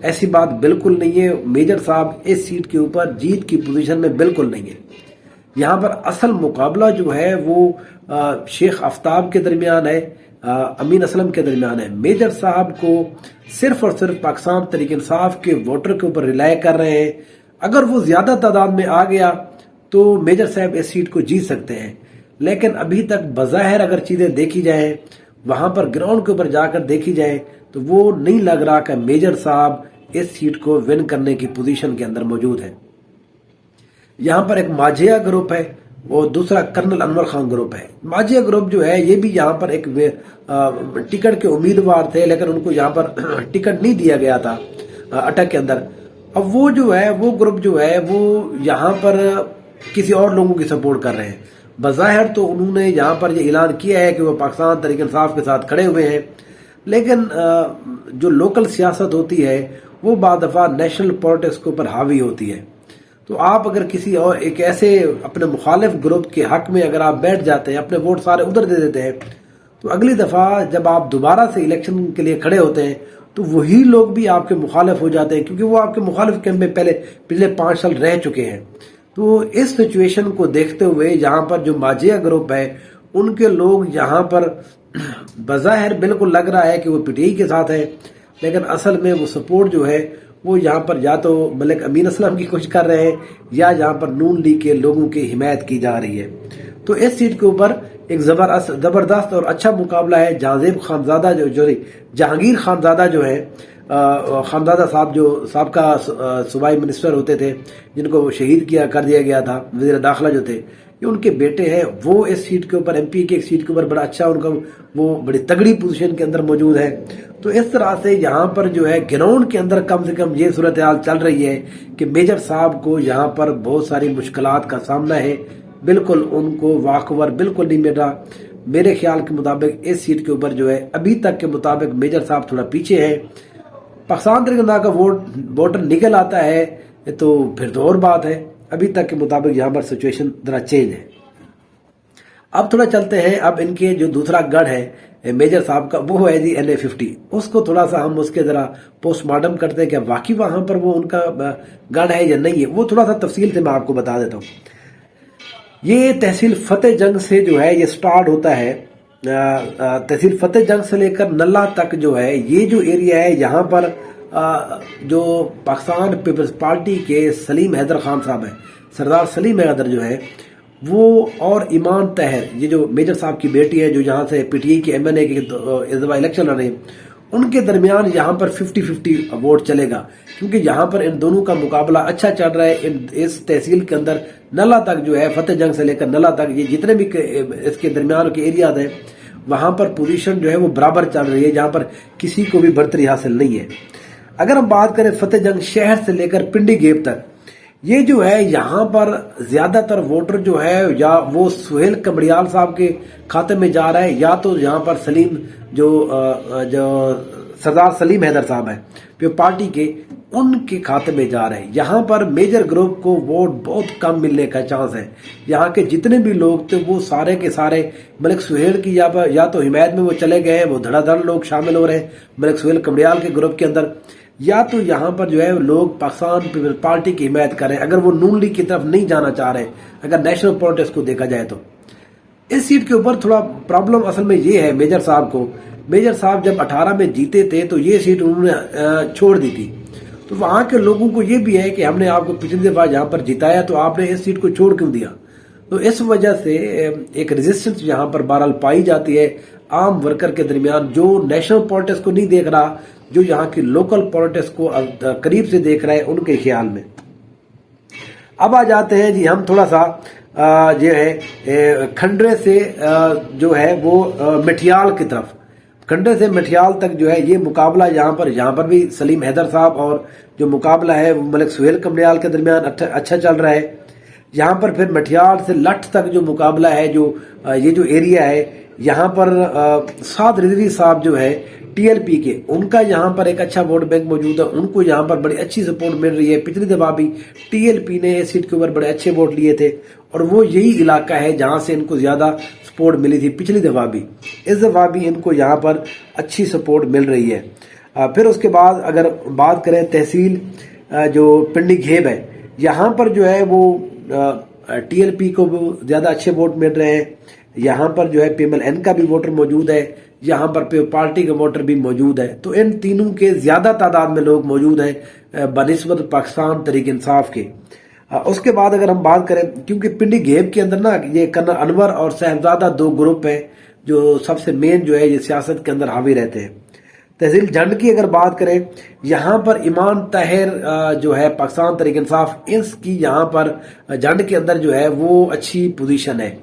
ایسی بات بالکل نہیں ہے. میجر صاحب اس سیٹ کے اوپر جیت کی پوزیشن میں بالکل نہیں ہے. یہاں پر اصل مقابلہ جو ہے وہ شیخ آفتاب کے درمیان ہے, امین اسلم کے درمیان ہے. میجر صاحب کو صرف اور صرف پاکستان تحریک انصاف کے ووٹر کے اوپر ریلائی کر رہے ہیں. اگر وہ زیادہ تعداد میں آ گیا تو میجر صاحب اس سیٹ کو جیت سکتے ہیں, لیکن ابھی تک بظاہر اگر چیزیں دیکھی جائیں, وہاں پر گراؤنڈ کے اوپر جا کر دیکھی جائیں, تو وہ نہیں لگ رہا کہ میجر صاحب اس سیٹ کو ون کرنے کی پوزیشن کے اندر موجود ہے. یہاں پر ایک ماجھیہ گروپ ہے اور دوسرا کرنل انور خان گروپ ہے. ماجھیہ گروپ جو ہے یہ بھی یہاں پر ایک ٹکٹ کے امیدوار تھے, لیکن ان کو یہاں پر ٹکٹ نہیں دیا گیا تھا اٹک کے اندر. اب وہ جو ہے وہ گروپ جو ہے وہ یہاں پر کسی اور لوگوں کی سپورٹ کر رہے ہیں. بظاہر تو انہوں نے یہاں پر یہ اعلان کیا ہے کہ وہ پاکستان تحریک انصاف کے ساتھ کھڑے ہوئے ہیں, لیکن جو لوکل سیاست ہوتی ہے وہ بعض دفعہ نیشنل پالیٹکس کے اوپر حاوی ہوتی ہے. تو آپ اگر کسی اور ایک ایسے اپنے مخالف گروپ کے حق میں اگر آپ بیٹھ جاتے ہیں, اپنے ووٹ سارے ادھر دے دیتے ہیں, تو اگلی دفعہ جب آپ دوبارہ سے الیکشن کے لیے کھڑے ہوتے ہیں تو وہی لوگ بھی آپ کے مخالف ہو جاتے ہیں, کیونکہ وہ آپ کے مخالف کیمپ میں پچھلے 5 سال رہ چکے ہیں. تو اس سچویشن کو دیکھتے ہوئے یہاں پر جو ماجھیہ گروپ ہے ان کے لوگ یہاں پر بظاہر بالکل لگ رہا ہے کہ وہ پی ٹی آئی کے ساتھ ہے, لیکن اصل میں وہ سپورٹ جو ہے وہ یہاں پر یا تو ملک امین اسلم کی کوشش کر رہے ہیں یا یہاں پر نون لیگ کے لوگوں کی حمایت کی جا رہی ہے. تو اس سیٹ کے اوپر ایک زبردست اور اچھا مقابلہ ہے. جہانزیب خانزادہ جہانگیر خانزادہ جو ہے, خانزادہ صاحب جو سابقہ صوبائی منسٹر ہوتے تھے, جن کو شہید کر دیا گیا تھا, وزیر داخلہ جو تھے, یہ ان کے بیٹے ہیں. وہ اس سیٹ کے اوپر ایم پی کے ایک سیٹ کے اوپر بڑا اچھا ان کا وہ بڑی تگڑی پوزیشن کے اندر موجود ہے. تو اس طرح سے یہاں پر جو ہے گراؤنڈ کے اندر کم سے کم یہ صورتحال چل رہی ہے کہ میجر صاحب کو یہاں پر بہت ساری مشکلات کا سامنا ہے. بالکل ان کو واقعور بالکل نہیں مل رہا. میرے خیال کے مطابق اس سیٹ کے اوپر جو ہے ابھی تک کے مطابق میجر صاحب تھوڑا پیچھے ہیں. پاکستان تحریک انصاف کا ووٹر نکل آتا ہے تو پھر تو اور بات ہے. ابھی تک کے مطابق یہاں پر سچویشن ذرا چینج ہے. اب تھوڑا چلتے ہیں, اب ان کے جو دوسرا گڑھ ہے میجر صاحب کا, وہ ہے جی NA50. اس کو تھوڑا سا ہم اس کے ذرا پوسٹ مارٹم کرتے ہیں کہ واقعی وہاں پر وہ ان کا گڑھ ہے یا نہیں ہے. وہ تھوڑا سا تفصیل سے میں آپ کو بتا دیتا ہوں. یہ تحصیل فتح جنگ سے جو ہے یہ سٹارٹ ہوتا ہے. تحصیل فتح جنگ سے لے کر نلہ تک جو ہے یہ جو ایریا ہے, یہاں پر جو پاکستان پیپلز پارٹی کے سلیم حیدر خان صاحب ہیں, سردار سلیم حیدر جو ہے وہ, اور ایمان طاہر, یہ جو میجر صاحب کی بیٹی ہے جو یہاں سے پی ٹی آئی کے MNA کے اس دفعہ الیکشن لڑے, ان کے درمیان یہاں پر 50-50 ووٹ چلے گا, کیونکہ یہاں پر ان دونوں کا مقابلہ اچھا چل رہا ہے. اس تحصیل کے اندر نلہ تک جو ہے, فتح جنگ سے لے کر نلہ تک, یہ جتنے بھی اس کے درمیان کے ایریاز ہیں وہاں پر پوزیشن جو ہے وہ برابر چل رہی ہے, جہاں پر کسی کو بھی برتری حاصل نہیں ہے. اگر ہم بات کریں فتح جنگ شہر سے لے کر پنڈی گیپ تک, یہ جو ہے یہاں پر زیادہ تر ووٹر جو ہے یا وہ سہیل کمڑیال صاحب کے کھاتے میں جا رہا ہے, یا تو یہاں پر سلیم جو سردار سلیم حیدر صاحب ہیں جو پارٹی کے, ان کے کھاتے میں جا رہے ہیں. یہاں پر میجر گروپ کو ووٹ بہت کم ملنے کا چانس ہے. یہاں کے جتنے بھی لوگ تھے وہ سارے کے سارے ملک سہیل کی یا تو حمایت میں وہ چلے گئے ہیں, وہ دھڑا دھڑ لوگ شامل ہو رہے ہیں ملک سہیل کمڑیال کے گروپ کے اندر, یا تو یہاں پر جو ہے لوگ پاکستان پیپل پارٹی کی حمایت کریں اگر وہ نون لیگ کی طرف نہیں جانا چاہ رہے. اگر نیشنل پالیٹکس کو دیکھا جائے تو اس سیٹ کے اوپر تھوڑا پرابلم اصل میں یہ ہے میجر صاحب کو. میجر صاحب جب 18 میں جیتے تھے تو یہ سیٹ انہوں نے چھوڑ دی تھی, تو وہاں کے لوگوں کو یہ بھی ہے کہ ہم نے آپ کو پچھلی دفعہ یہاں پر جتایا تو آپ نے اس سیٹ کو چھوڑ کیوں دیا. تو اس وجہ سے ایک ریزسٹنس یہاں پر بہرحال پائی جاتی ہے عام ورکر کے درمیان, جو نیشنل پالیٹکس کو نہیں دیکھ رہا, جو یہاں کی لوکل پالیٹکس کو قریب سے دیکھ رہے ہیں ان کے خیال میں. اب آ جاتے ہیں جی ہم تھوڑا سا جو ہے کھنڈرے سے جو ہے وہ مٹھیال کی طرف, کھنڈے سے مٹھیال تک جو ہے یہ مقابلہ یہاں پر بھی سلیم حیدر صاحب اور جو مقابلہ ہے وہ ملک سہیل کمڑیال کے درمیان اچھا چل رہا ہے. یہاں پر پھر مٹھیال سے لٹھ تک جو مقابلہ ہے, جو یہ جو ایریا ہے یہاں پر سعد رضوی صاحب جو ہے TLP کے, ان کا یہاں پر ایک اچھا ووٹ بینک موجود ہے. ان کو یہاں پر بڑی اچھی سپورٹ مل رہی ہے. پچھلی دفعہ بھی TLP نے اس سیٹ کے اوپر بڑے اچھے ووٹ لیے تھے, اور وہ یہی علاقہ ہے جہاں سے ان کو زیادہ سپورٹ ملی تھی پچھلی دفعہ بھی. اس دفعہ بھی ان کو یہاں پر اچھی سپورٹ مل رہی ہے. پھر اس کے بعد اگر بات کریں تحصیل جو پنڈی گھیب ہے، یہاں پر جو ہے وہ ٹی ایل پی کو بھی زیادہ اچھے ووٹ مل رہے ہیں، یہاں پر جو ہے پی ایم ایل این کا بھی ووٹر موجود ہے، یہاں پر پارٹی کا ووٹر بھی موجود ہے، تو ان تینوں کے زیادہ تعداد میں لوگ موجود ہیں بنسبت پاکستان تحریک انصاف کے۔ اس کے بعد اگر ہم بات کریں، کیونکہ پنڈی گھیب کے اندر نا یہ کرنل انور اور صاحبزادہ دو گروپ ہیں جو سب سے مین جو ہے یہ سیاست کے اندر حاوی رہتے ہیں۔ تحصیل جھنڈ کی اگر بات کریں، یہاں پر ایمان طاہر جو ہے پاکستان تحریک انصاف، اس کی یہاں پر جھنڈ کے اندر جو ہے وہ اچھی پوزیشن ہے،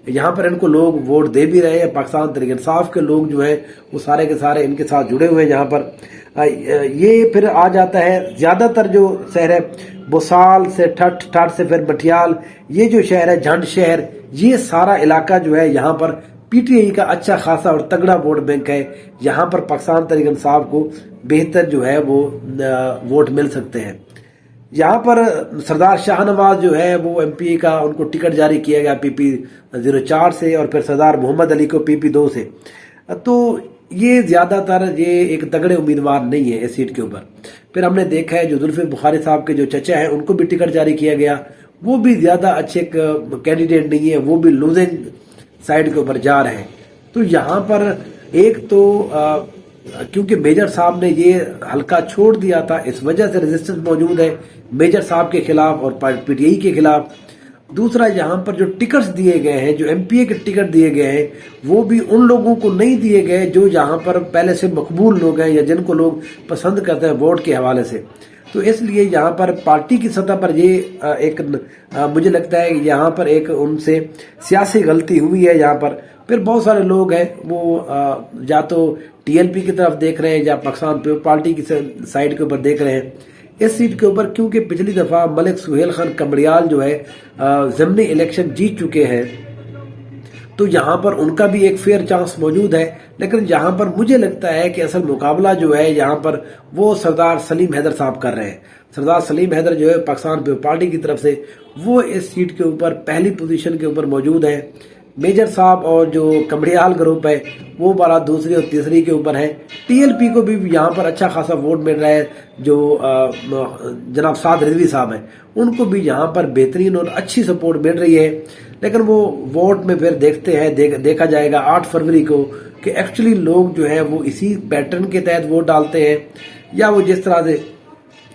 یہاں پر ان کو لوگ ووٹ دے بھی رہے ہیں، پاکستان تحریک انصاف کے لوگ جو ہیں وہ سارے کے سارے ان کے ساتھ جڑے ہوئے ہیں یہاں پر۔ یہ پھر آ جاتا ہے زیادہ تر جو شہر ہے بوسال سے ٹھٹ سے پھر مٹھیال، یہ جو شہر ہے جھنڈ شہر، یہ سارا علاقہ جو ہے یہاں پر پی ٹی آئی کا اچھا خاصا اور تگڑا ووٹ بینک ہے، یہاں پر پاکستان تحریک انصاف کو بہتر جو ہے وہ ووٹ مل سکتے ہیں۔ یہاں پر سردار شاہ نواز جو ہے وہ ایم پی کا ان کو ٹکٹ جاری کیا گیا پی پی 04 سے، اور پھر سردار محمد علی کو پی پی 2 سے، تو یہ زیادہ تر یہ ایک تگڑے امیدوار نہیں ہے اس سیٹ کے اوپر۔ پھر ہم نے دیکھا ہے جو زلفی بخاری صاحب کے جو چچا ہیں ان کو بھی ٹکٹ جاری کیا گیا، وہ بھی زیادہ اچھے کینڈیڈیٹ نہیں ہے، وہ بھی لوزنگ سائیڈ کے اوپر جا رہے ہیں۔ تو یہاں پر ایک تو کیونکہ میجر صاحب نے یہ حلقہ چھوڑ دیا تھا، اس وجہ سے ریزسٹنس موجود ہے میجر صاحب کے خلاف اور پی ٹی آئی کے خلاف۔ دوسرا یہاں پر جو ٹکٹس دیے گئے ہیں، جو ایم پی اے کے ٹکٹ دیے گئے ہیں، وہ بھی ان لوگوں کو نہیں دیے گئے جو یہاں پر پہلے سے مقبول لوگ ہیں یا جن کو لوگ پسند کرتے ہیں ووٹ کے حوالے سے۔ تو اس لیے یہاں پر پارٹی کی سطح پر یہ ایک مجھے لگتا ہے یہاں پر ایک ان سے سیاسی غلطی ہوئی ہے یہاں پر۔ پھر بہت سارے لوگ ہیں وہ یا تو ٹی ایل پی کی طرف دیکھ رہے ہیں یا پاکستان پیپل پارٹی کی سائیڈ کے اوپر دیکھ رہے ہیں اس سیٹ کے اوپر، کیونکہ پچھلی دفعہ ملک سہیل خان کمڑیال جو ہے ضمنی الیکشن جیت چکے ہیں، تو یہاں پر ان کا بھی ایک فیئر چانس موجود ہے۔ لیکن یہاں پر مجھے لگتا ہے کہ اصل مقابلہ جو ہے یہاں پر وہ سردار سلیم حیدر صاحب کر رہے ہیں۔ سردار سلیم حیدر جو ہے پاکستان پیپل پارٹی کی طرف سے وہ اس سیٹ کے اوپر پہلی پوزیشن کے اوپر موجود ہیں۔ میجر صاحب اور جو کمڑیال گروپ ہے وہ بارہ دوسری اور تیسری کے اوپر ہے۔ ٹی ایل پی کو بھی یہاں پر اچھا خاصا ووٹ مل رہا ہے، جو جناب سعد رضوی صاحب ہیں ان کو بھی یہاں پر بہترین اور اچھی سپورٹ مل رہی ہے۔ لیکن وہ ووٹ میں پھر دیکھتے ہیں، دیکھا جائے گا 8 فروری کو کہ ایکچولی لوگ جو ہے وہ اسی پیٹرن کے تحت ووٹ ڈالتے ہیں یا وہ جس طرح سے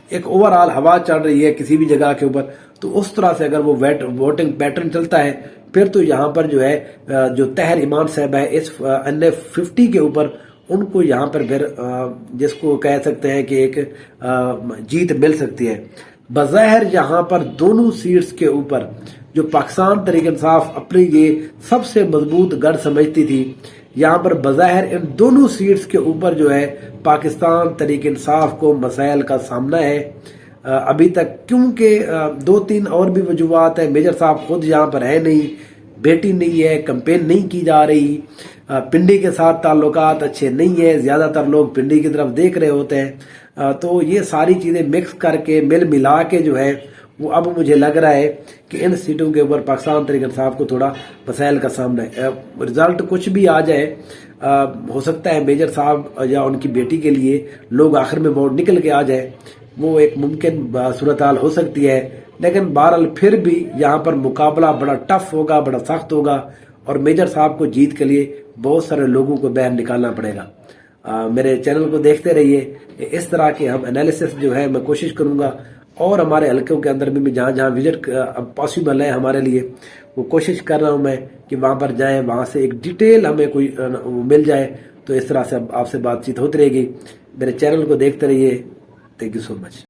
ایک اوورآل ہوا چل رہی ہے کسی بھی جگہ کے اوپر، تو اس طرح سے اگر وہ ووٹنگ پیٹرن چلتا ہے پھر تو یہاں پر جو ہے جو طاہر ایمان صاحب ہے اس NF50 کے اوپر ان کو یہاں پر پھر جس کو کہہ سکتے ہیں کہ ایک جیت مل سکتی ہے۔ بظاہر یہاں پر دونوں سیٹس کے اوپر جو پاکستان تحریک انصاف اپنی یہ سب سے مضبوط گڑھ سمجھتی تھی، یہاں پر بظاہر ان دونوں سیٹس کے اوپر جو ہے پاکستان تحریک انصاف کو مسائل کا سامنا ہے ابھی تک، کیونکہ 2-3 اور بھی وجوہات ہیں۔ میجر صاحب خود یہاں پر ہے نہیں، بیٹی نہیں ہے، کمپین نہیں کی جا رہی، پنڈی کے ساتھ تعلقات اچھے نہیں ہیں، زیادہ تر لوگ پنڈی کی طرف دیکھ رہے ہوتے ہیں، تو یہ ساری چیزیں مکس کر کے ملا کے جو ہے وہ اب مجھے لگ رہا ہے کہ ان سیٹوں کے اوپر پاکستان تحریک انصاف کو تھوڑا مسائل کا سامنا ہے۔ رزلٹ کچھ بھی آ جائے، ہو سکتا ہے میجر صاحب یا ان کی بیٹی کے لیے لوگ آخر میں ووٹ نکل کے آ جائے، وہ ایک ممکن صورتحال ہو سکتی ہے۔ لیکن بہرحال پھر بھی یہاں پر مقابلہ بڑا ٹف ہوگا، بڑا سخت ہوگا، اور میجر صاحب کو جیت کے لیے بہت سارے لوگوں کو باہر نکالنا پڑے گا۔ میرے چینل کو دیکھتے رہیے، اس طرح کے ہم انالیسس جو ہے میں کوشش کروں گا، اور ہمارے حلقوں کے اندر بھی جہاں جہاں وزٹ پاسبل ہے ہمارے لیے وہ کوشش کر رہا ہوں میں کہ وہاں پر جائیں، وہاں سے ایک ڈیٹیل ہمیں کوئی مل جائے، تو اس طرح سے آپ سے بات چیت ہوتی رہے گی۔ میرے چینل کو دیکھتے رہیے۔ Thank you so much.